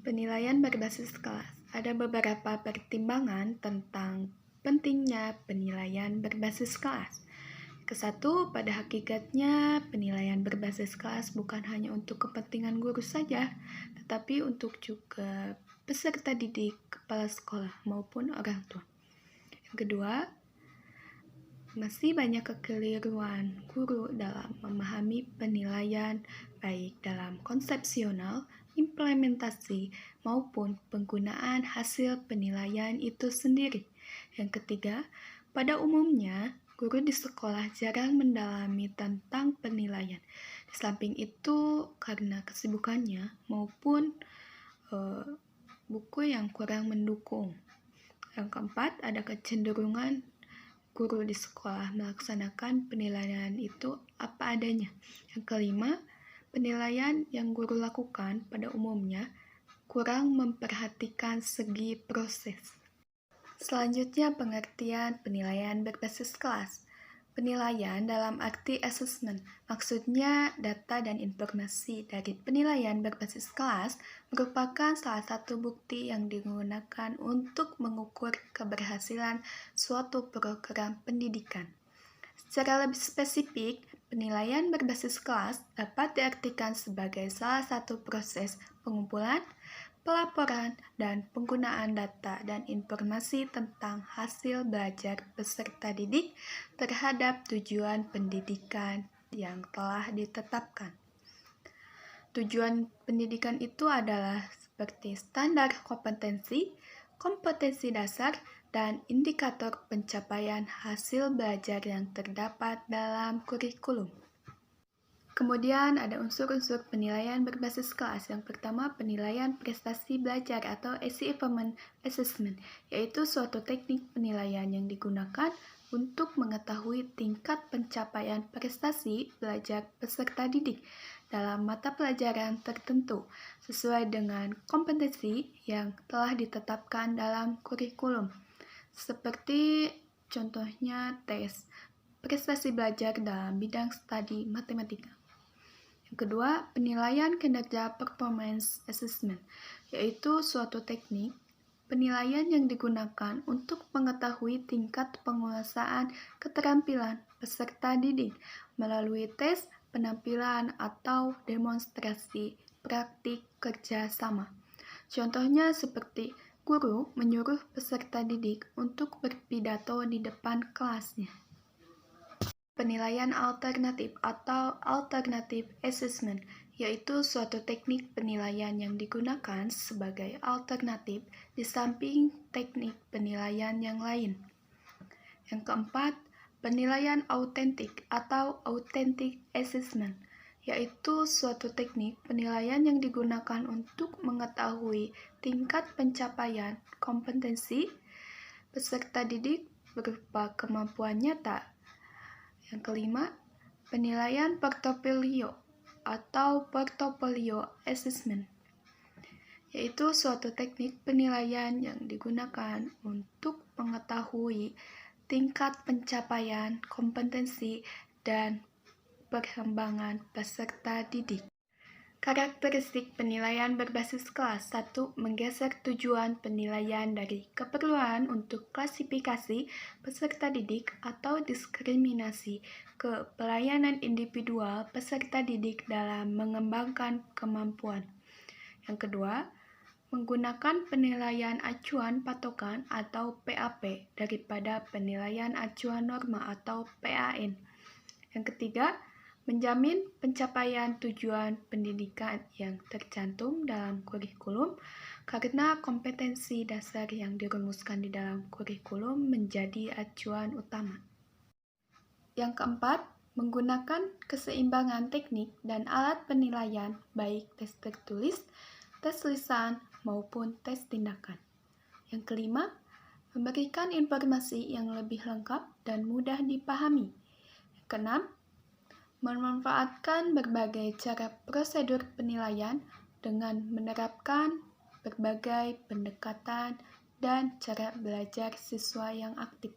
Penilaian berbasis kelas. Ada beberapa pertimbangan tentang pentingnya penilaian berbasis kelas. Kesatu, pada hakikatnya penilaian berbasis kelas bukan hanya untuk kepentingan guru saja, tetapi untuk juga peserta didik, kepala sekolah, maupun orang tua. Yang kedua, masih banyak kekeliruan guru dalam memahami penilaian, baik dalam konsepsional, implementasi, maupun penggunaan hasil penilaian itu sendiri. Yang ketiga, pada umumnya, guru di sekolah jarang mendalami tentang penilaian. Di samping itu, karena kesibukannya maupun buku yang kurang mendukung. Yang keempat, ada kecenderungan guru di sekolah melaksanakan penilaian itu apa adanya. Yang kelima, penilaian yang guru lakukan pada umumnya kurang memperhatikan segi proses. Selanjutnya, pengertian penilaian berbasis kelas. Penilaian dalam arti assessment, maksudnya data dan informasi dari penilaian berbasis kelas merupakan salah satu bukti yang digunakan untuk mengukur keberhasilan suatu program pendidikan. Secara lebih spesifik, penilaian berbasis kelas dapat diartikan sebagai salah satu proses pengumpulan, pelaporan, dan penggunaan data dan informasi tentang hasil belajar peserta didik terhadap tujuan pendidikan yang telah ditetapkan. Tujuan pendidikan itu adalah seperti standar kompetensi, kompetensi dasar, dan indikator pencapaian hasil belajar yang terdapat dalam kurikulum. Kemudian ada unsur-unsur penilaian berbasis kelas. Yang pertama, penilaian prestasi belajar atau achievement assessment, yaitu suatu teknik penilaian yang digunakan untuk mengetahui tingkat pencapaian prestasi belajar peserta didik dalam mata pelajaran tertentu sesuai dengan kompetensi yang telah ditetapkan dalam kurikulum. Seperti contohnya tes prestasi belajar dalam bidang studi matematika. Yang kedua, penilaian kinerja performance assessment, yaitu suatu teknik penilaian yang digunakan untuk mengetahui tingkat penguasaan keterampilan peserta didik melalui tes, penampilan, atau demonstrasi praktik kerja sama. Contohnya seperti guru menyuruh peserta didik untuk berpidato di depan kelasnya. Penilaian alternatif atau alternative assessment, yaitu suatu teknik penilaian yang digunakan sebagai alternatif di samping teknik penilaian yang lain. Yang keempat, penilaian autentik atau authentic assessment, yaitu suatu teknik penilaian yang digunakan untuk mengetahui tingkat pencapaian kompetensi peserta didik berupa kemampuan nyata. Yang kelima, penilaian portofolio atau portfolio assessment, yaitu suatu teknik penilaian yang digunakan untuk mengetahui tingkat pencapaian kompetensi dan perkembangan peserta didik. Karakteristik penilaian berbasis kelas. 1. Menggeser tujuan penilaian dari keperluan untuk klasifikasi peserta didik atau diskriminasi ke pelayanan individual peserta didik dalam mengembangkan kemampuan. Yang kedua, menggunakan penilaian acuan patokan atau PAP daripada penilaian acuan norma atau PAN. Yang ketiga, menjamin pencapaian tujuan pendidikan yang tercantum dalam kurikulum karena kompetensi dasar yang dirumuskan di dalam kurikulum menjadi acuan utama. Yang keempat, menggunakan keseimbangan teknik dan alat penilaian baik tes tertulis, tes lisan, maupun tes tindakan. Yang kelima, memberikan informasi yang lebih lengkap dan mudah dipahami. Yang keenam, memanfaatkan berbagai cara prosedur penilaian dengan menerapkan berbagai pendekatan dan cara belajar siswa yang aktif.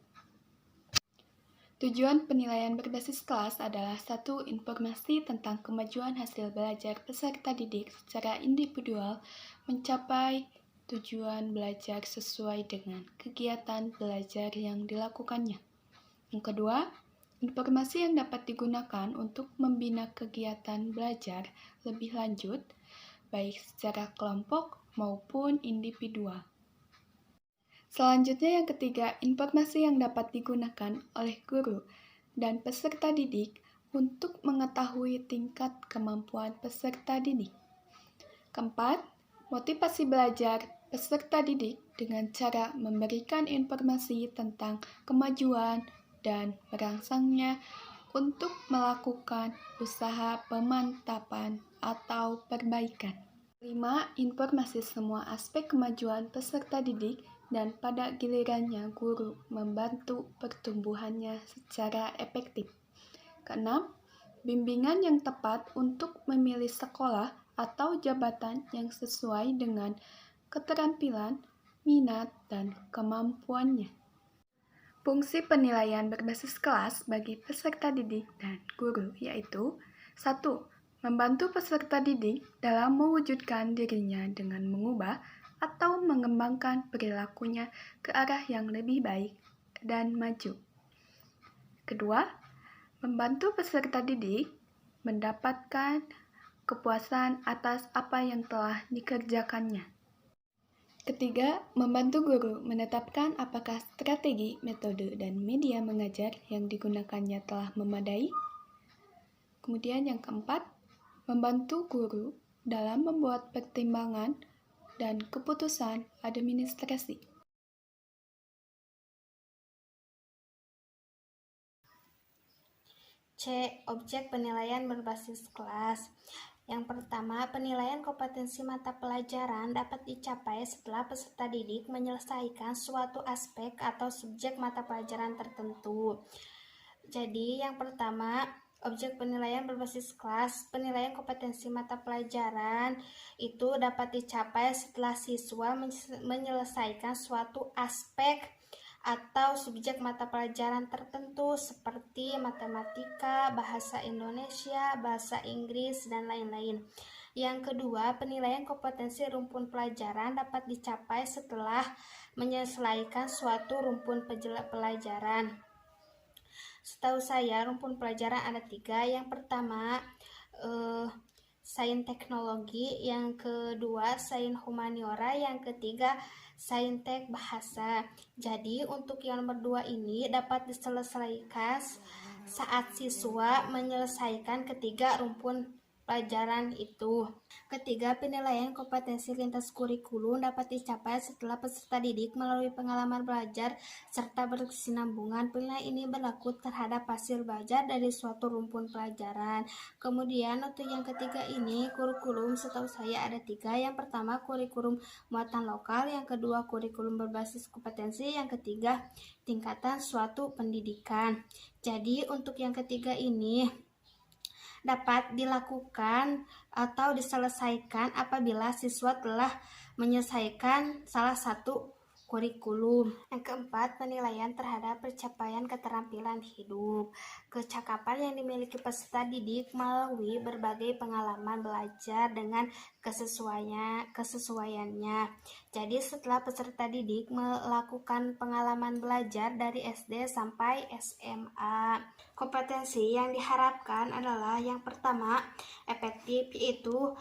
Tujuan penilaian berbasis kelas adalah satu, informasi tentang kemajuan hasil belajar peserta didik secara individual mencapai tujuan belajar sesuai dengan kegiatan belajar yang dilakukannya. Yang kedua, informasi yang dapat digunakan untuk membina kegiatan belajar lebih lanjut, baik secara kelompok maupun individual. Selanjutnya yang ketiga, informasi yang dapat digunakan oleh guru dan peserta didik untuk mengetahui tingkat kemampuan peserta didik. Keempat, motivasi belajar peserta didik dengan cara memberikan informasi tentang kemajuan dan merangsangnya untuk melakukan usaha pemantapan atau perbaikan. 5. Informasi semua aspek kemajuan peserta didik dan pada gilirannya guru membantu pertumbuhannya secara efektif. Keenam, bimbingan yang tepat untuk memilih sekolah atau jabatan yang sesuai dengan keterampilan, minat, dan kemampuannya. Fungsi penilaian berbasis kelas bagi peserta didik dan guru yaitu 1. Membantu peserta didik dalam mewujudkan dirinya dengan mengubah atau mengembangkan perilakunya ke arah yang lebih baik dan maju. Kedua, membantu peserta didik mendapatkan kepuasan atas apa yang telah dikerjakannya. Ketiga, membantu guru menetapkan apakah strategi, metode, dan media mengajar yang digunakannya telah memadai. Kemudian yang keempat, membantu guru dalam membuat pertimbangan dan keputusan administrasi. C. Objek penilaian berbasis kelas. Yang pertama, penilaian kompetensi mata pelajaran dapat dicapai setelah peserta didik menyelesaikan suatu aspek atau subjek mata pelajaran tertentu. Jadi, yang pertama, objek penilaian berbasis kelas, penilaian kompetensi mata pelajaran itu dapat dicapai setelah siswa menyelesaikan suatu aspek atau subjek mata pelajaran tertentu seperti matematika, bahasa Indonesia, bahasa Inggris, dan lain-lain. Yang kedua, penilaian kompetensi rumpun pelajaran dapat dicapai setelah menyelesaikan suatu rumpun pelajaran. Setahu saya rumpun pelajaran ada 3. Yang pertama sains teknologi, yang kedua sains humaniora, yang ketiga saintek bahasa. Jadi untuk yang nomor 2 ini dapat diselesaikan saat siswa menyelesaikan ketiga rumpun pelajaran itu. Ketiga, penilaian kompetensi lintas kurikulum dapat dicapai setelah peserta didik melalui pengalaman belajar serta berkesinambungan. Penilaian ini berlaku terhadap hasil belajar dari suatu rumpun pelajaran. Kemudian untuk yang ketiga ini, kurikulum setahu saya ada 3. Yang pertama, kurikulum muatan lokal, yang kedua kurikulum berbasis kompetensi, yang ketiga tingkatan suatu pendidikan. Jadi untuk yang ketiga ini dapat dilakukan atau diselesaikan apabila siswa telah menyelesaikan salah satu kurikulum. Yang keempat, penilaian terhadap pencapaian keterampilan hidup. Kecakapan yang dimiliki peserta didik melalui berbagai pengalaman belajar dengan kesesuaiannya. Jadi setelah peserta didik melakukan pengalaman belajar dari SD sampai SMA, kompetensi yang diharapkan adalah yang pertama, efektif, yaitu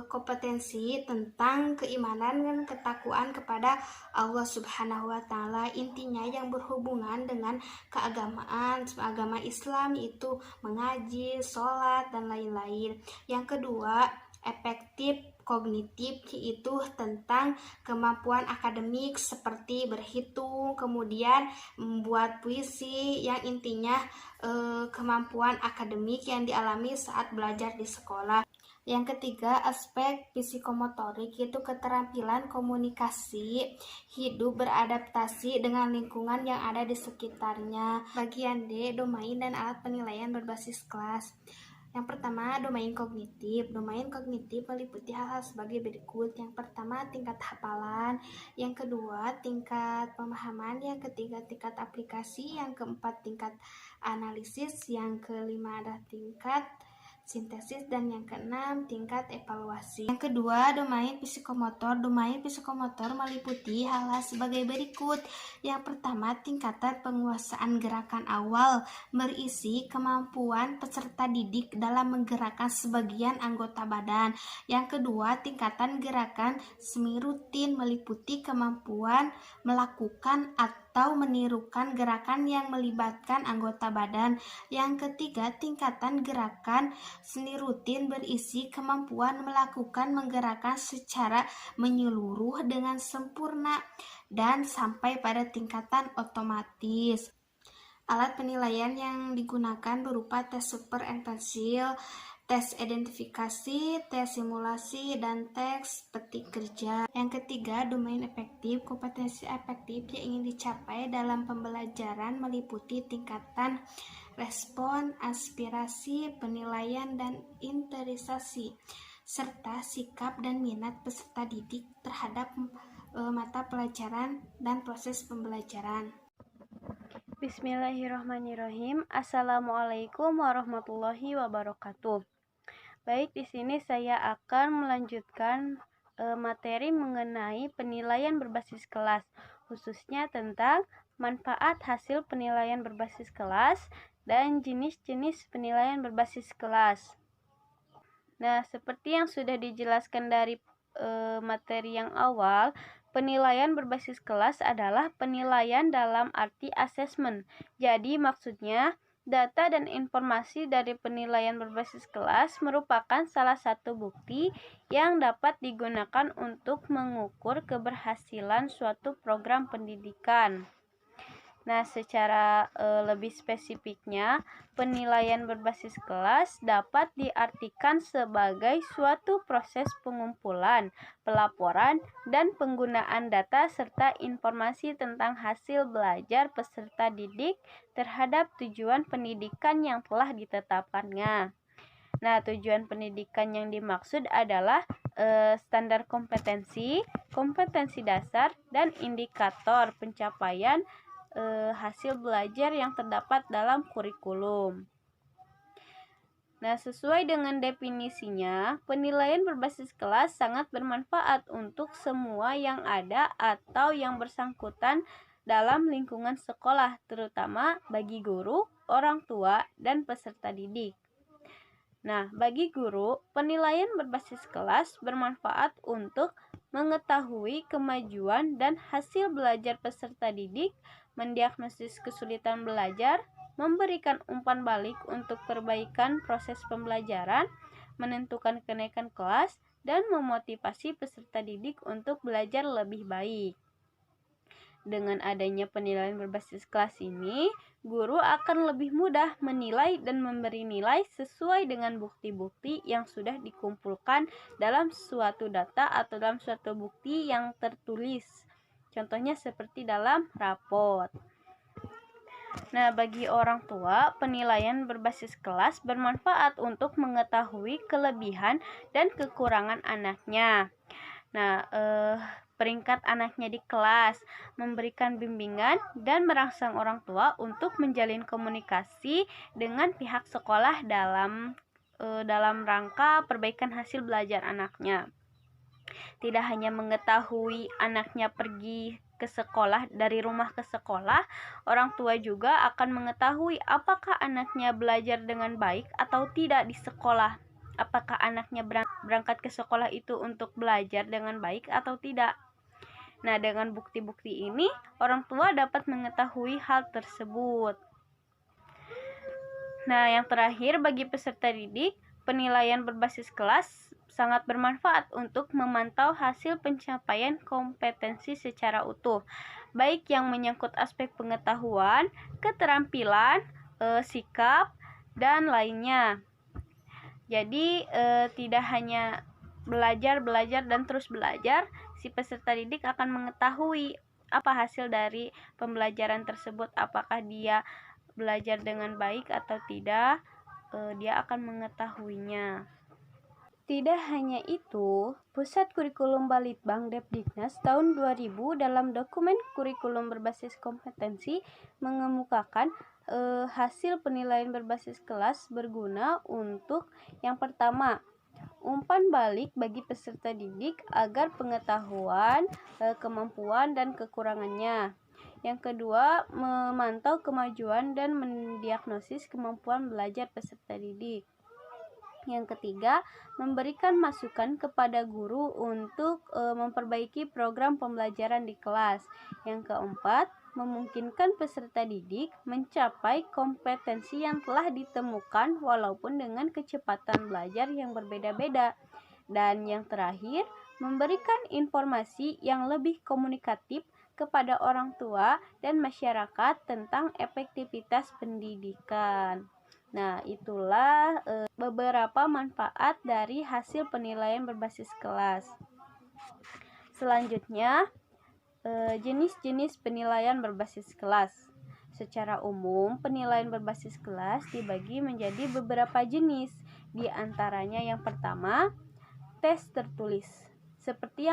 kompetensi tentang keimanan dan ketakwaan kepada Allah Subhanahu wa Ta'ala, intinya yang berhubungan dengan keagamaan, agama Islam, yaitu mengaji, sholat, dan lain-lain. Yang kedua, efektif kognitif, yaitu tentang kemampuan akademik seperti berhitung, kemudian membuat puisi, yang intinya kemampuan akademik yang dialami saat belajar di sekolah. Yang ketiga, aspek psikomotorik, yaitu keterampilan komunikasi, hidup, beradaptasi dengan lingkungan yang ada di sekitarnya. Bagian D, domain dan alat penilaian berbasis kelas. Yang pertama, domain kognitif. Domain kognitif meliputi hal-hal sebagai berikut. Yang pertama, tingkat hafalan. Yang kedua, tingkat pemahaman. Yang ketiga, tingkat aplikasi. Yang keempat, tingkat analisis. Yang kelima adalah tingkat sintesis, dan yang keenam tingkat evaluasi. Yang kedua, domain psikomotor. Domain psikomotor meliputi hal-hal sebagai berikut. Yang pertama, tingkatan penguasaan gerakan awal, berisi kemampuan peserta didik dalam menggerakkan sebagian anggota badan. Yang kedua, tingkatan gerakan semi rutin, meliputi kemampuan melakukan atau menirukan gerakan yang melibatkan anggota badan. Yang ketiga, tingkatan gerakan seni rutin, berisi kemampuan menggerakkan secara menyeluruh dengan sempurna, dan sampai pada tingkatan otomatis. Alat penilaian yang digunakan berupa tes superentensil, tes identifikasi, tes simulasi, dan tes petik kerja. Yang ketiga, domain efektif. Kompetensi efektif yang ingin dicapai dalam pembelajaran meliputi tingkatan respon, aspirasi, penilaian, dan interisasi, serta sikap dan minat peserta didik terhadap mata pelajaran dan proses pembelajaran. Bismillahirrahmanirrahim. Assalamualaikum warahmatullahi wabarakatuh. Baik, di sini saya akan melanjutkan materi mengenai penilaian berbasis kelas, khususnya tentang manfaat hasil penilaian berbasis kelas dan jenis-jenis penilaian berbasis kelas. Nah, seperti yang sudah dijelaskan dari materi yang awal, penilaian berbasis kelas adalah penilaian dalam arti asesmen. Jadi maksudnya, data dan informasi dari penilaian berbasis kelas merupakan salah satu bukti yang dapat digunakan untuk mengukur keberhasilan suatu program pendidikan. Nah, secara lebih spesifiknya, penilaian berbasis kelas dapat diartikan sebagai suatu proses pengumpulan, pelaporan, dan penggunaan data serta informasi tentang hasil belajar peserta didik terhadap tujuan pendidikan yang telah ditetapkannya. Nah, tujuan pendidikan yang dimaksud adalah standar kompetensi, kompetensi dasar, dan indikator pencapaian hasil belajar yang terdapat dalam kurikulum. Nah, sesuai dengan definisinya, penilaian berbasis kelas sangat bermanfaat untuk semua yang ada atau yang bersangkutan dalam lingkungan sekolah, terutama bagi guru, orang tua, dan peserta didik. Nah, bagi guru, penilaian berbasis kelas bermanfaat untuk mengetahui kemajuan dan hasil belajar peserta didik, mendiagnosis kesulitan belajar, memberikan umpan balik untuk perbaikan proses pembelajaran, menentukan kenaikan kelas, dan memotivasi peserta didik untuk belajar lebih baik. Dengan adanya penilaian berbasis kelas ini, guru akan lebih mudah menilai dan memberi nilai sesuai dengan bukti-bukti yang sudah dikumpulkan dalam suatu data atau dalam suatu bukti yang tertulis. Contohnya seperti dalam rapot. Nah, bagi orang tua, penilaian berbasis kelas bermanfaat untuk mengetahui kelebihan dan kekurangan anaknya. Nah, peringkat anaknya di kelas, memberikan bimbingan dan merangsang orang tua untuk menjalin komunikasi dengan pihak sekolah dalam rangka perbaikan hasil belajar anaknya. Tidak hanya mengetahui anaknya pergi ke sekolah, dari rumah ke sekolah, orang tua juga akan mengetahui apakah anaknya belajar dengan baik atau tidak di sekolah. Apakah anaknya berangkat ke sekolah itu untuk belajar dengan baik atau tidak. Nah, dengan bukti-bukti ini, orang tua dapat mengetahui hal tersebut. Nah, yang terakhir, bagi peserta didik, penilaian berbasis kelas sangat bermanfaat untuk memantau hasil pencapaian kompetensi secara utuh, baik yang menyangkut aspek pengetahuan, keterampilan, sikap, dan lainnya. Jadi, tidak hanya belajar dan terus belajar, si peserta didik akan mengetahui apa hasil dari pembelajaran tersebut, apakah dia belajar dengan baik atau tidak, dia akan mengetahuinya. Tidak hanya itu, Pusat Kurikulum Balitbang Depdiknas tahun 2000 dalam dokumen kurikulum berbasis kompetensi mengemukakan hasil penilaian berbasis kelas berguna untuk yang pertama, umpan balik bagi peserta didik agar pengetahuan, kemampuan, dan kekurangannya. Yang kedua, memantau kemajuan dan mendiagnosis kemampuan belajar peserta didik. Yang ketiga, memberikan masukan kepada guru untuk memperbaiki program pembelajaran di kelas. Yang keempat, memungkinkan peserta didik mencapai kompetensi yang telah ditemukan walaupun dengan kecepatan belajar yang berbeda-beda. Dan yang terakhir, memberikan informasi yang lebih komunikatif kepada orang tua dan masyarakat tentang efektivitas pendidikan. Nah, itulah beberapa manfaat dari hasil penilaian berbasis kelas. Selanjutnya, jenis-jenis penilaian berbasis kelas. Secara umum, penilaian berbasis kelas dibagi menjadi beberapa jenis. Di antaranya yang pertama, tes tertulis. Seperti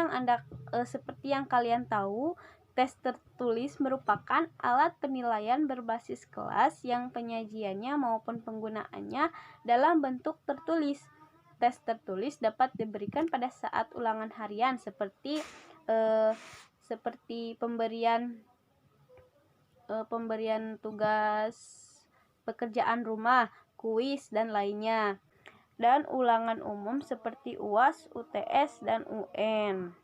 yang kalian tahu, tes tertulis merupakan alat penilaian berbasis kelas yang penyajiannya maupun penggunaannya dalam bentuk tertulis. Tes tertulis dapat diberikan pada saat ulangan harian seperti pemberian tugas pekerjaan rumah, kuis, dan lainnya. Dan ulangan umum seperti UAS, UTS, dan UN.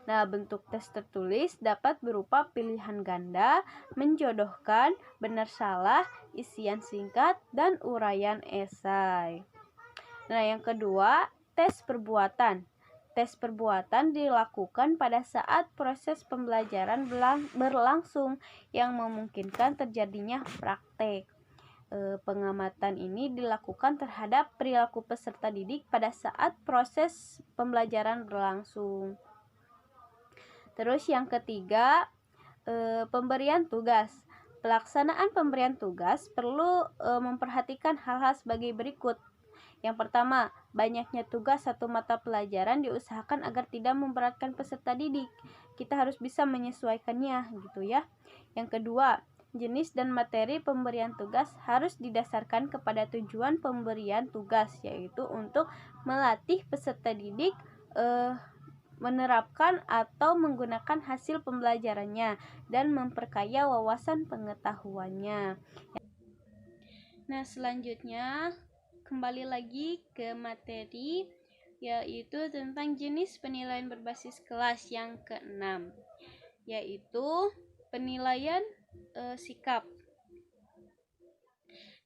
Nah, bentuk tes tertulis dapat berupa pilihan ganda, menjodohkan, benar salah, isian singkat, dan uraian esai. Nah, yang kedua, tes perbuatan. Tes perbuatan dilakukan pada saat proses pembelajaran berlangsung yang memungkinkan terjadinya praktek. Pengamatan ini dilakukan terhadap perilaku peserta didik pada saat proses pembelajaran berlangsung. Terus yang ketiga, pemberian tugas. Pelaksanaan pemberian tugas perlu memperhatikan hal-hal sebagai berikut. Yang pertama, banyaknya tugas satu mata pelajaran diusahakan agar tidak memberatkan peserta didik. Kita harus bisa menyesuaikannya, gitu ya. Yang kedua, jenis dan materi pemberian tugas harus didasarkan kepada tujuan pemberian tugas, yaitu untuk melatih peserta didik menerapkan atau menggunakan hasil pembelajarannya dan memperkaya wawasan pengetahuannya. Nah, selanjutnya kembali lagi ke materi, yaitu tentang jenis penilaian berbasis kelas yang ke-6, yaitu penilaian sikap.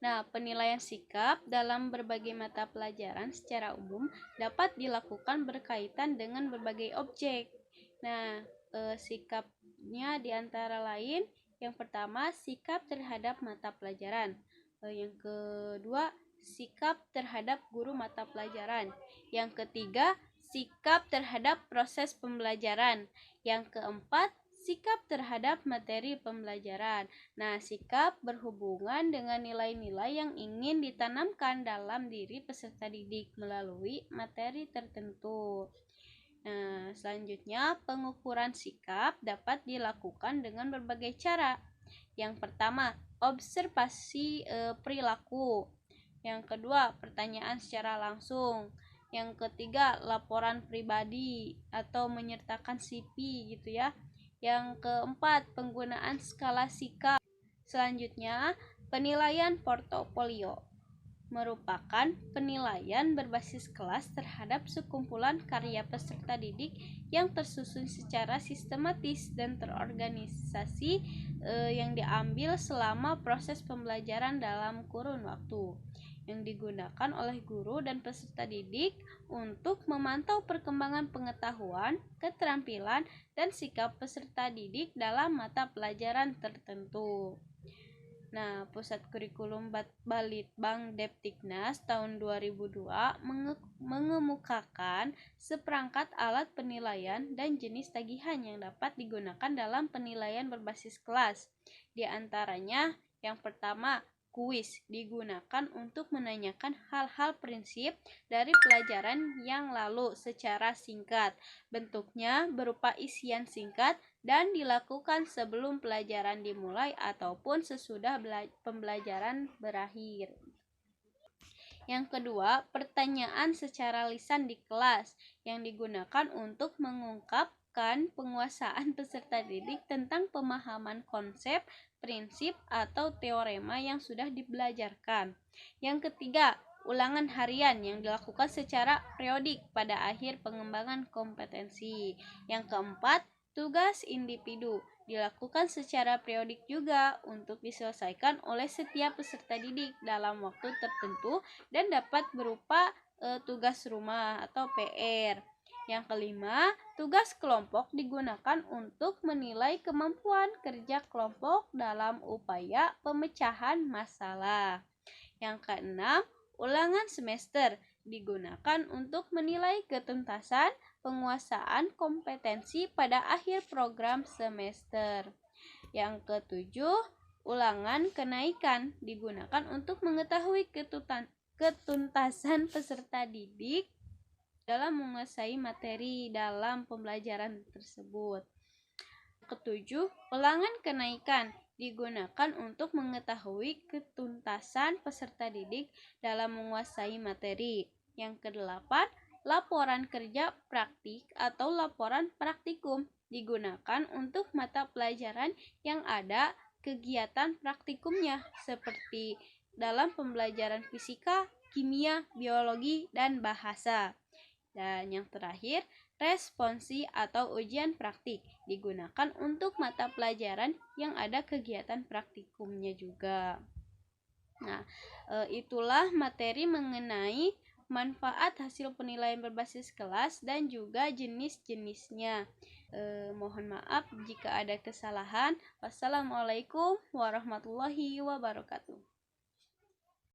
Nah, penilaian sikap dalam berbagai mata pelajaran secara umum dapat dilakukan berkaitan dengan berbagai objek. Nah, sikapnya diantara lain, yang pertama, sikap terhadap mata pelajaran. Yang kedua, sikap terhadap guru mata pelajaran. Yang ketiga, sikap terhadap proses pembelajaran. Yang keempat, sikap terhadap materi pembelajaran. Nah, sikap berhubungan dengan nilai-nilai yang ingin ditanamkan dalam diri peserta didik melalui materi tertentu. Nah, selanjutnya pengukuran sikap dapat dilakukan dengan berbagai cara. Yang pertama, observasi perilaku. Yang kedua, pertanyaan secara langsung. Yang ketiga, laporan pribadi atau menyertakan CV gitu ya. Yang keempat, penggunaan skala sikap. Selanjutnya, penilaian portofolio merupakan penilaian berbasis kelas terhadap sekumpulan karya peserta didik yang tersusun secara sistematis dan terorganisasi yang diambil selama proses pembelajaran dalam kurun waktu, yang digunakan oleh guru dan peserta didik untuk memantau perkembangan pengetahuan, keterampilan, dan sikap peserta didik dalam mata pelajaran tertentu. Nah, Pusat Kurikulum Balitbang Depdiknas tahun 2002 mengemukakan seperangkat alat penilaian dan jenis tagihan yang dapat digunakan dalam penilaian berbasis kelas. Di antaranya, yang pertama, Kuis digunakan untuk menanyakan hal-hal prinsip dari pelajaran yang lalu secara singkat. Bentuknya berupa isian singkat dan dilakukan sebelum pelajaran dimulai ataupun sesudah pembelajaran berakhir. Yang kedua, pertanyaan secara lisan di kelas yang digunakan untuk mengungkapkan penguasaan peserta didik tentang pemahaman konsep, prinsip, atau teorema yang sudah dibelajarkan. Yang ketiga, ulangan harian yang dilakukan secara periodik pada akhir pengembangan kompetensi. Yang keempat, tugas individu dilakukan secara periodik juga untuk diselesaikan oleh setiap peserta didik dalam waktu tertentu dan dapat berupa tugas rumah atau PR. Yang kelima, tugas kelompok digunakan untuk menilai kemampuan kerja kelompok dalam upaya pemecahan masalah. Yang keenam, ulangan semester digunakan untuk menilai ketuntasan penguasaan kompetensi pada akhir program semester. Yang ketujuh, ulangan kenaikan digunakan untuk mengetahui ketuntasan peserta didik dalam menguasai materi dalam pembelajaran tersebut. Ketujuh, ulangan kenaikan digunakan untuk mengetahui ketuntasan peserta didik dalam menguasai materi. Yang kedelapan, laporan kerja praktik atau laporan praktikum digunakan untuk mata pelajaran yang ada kegiatan praktikumnya seperti dalam pembelajaran fisika, kimia, biologi, dan bahasa. Dan yang terakhir, responsi atau ujian praktik digunakan untuk mata pelajaran yang ada kegiatan praktikumnya juga. Nah, itulah materi mengenai manfaat hasil penilaian berbasis kelas dan juga jenis-jenisnya. Mohon maaf jika ada kesalahan. Wassalamualaikum warahmatullahi wabarakatuh.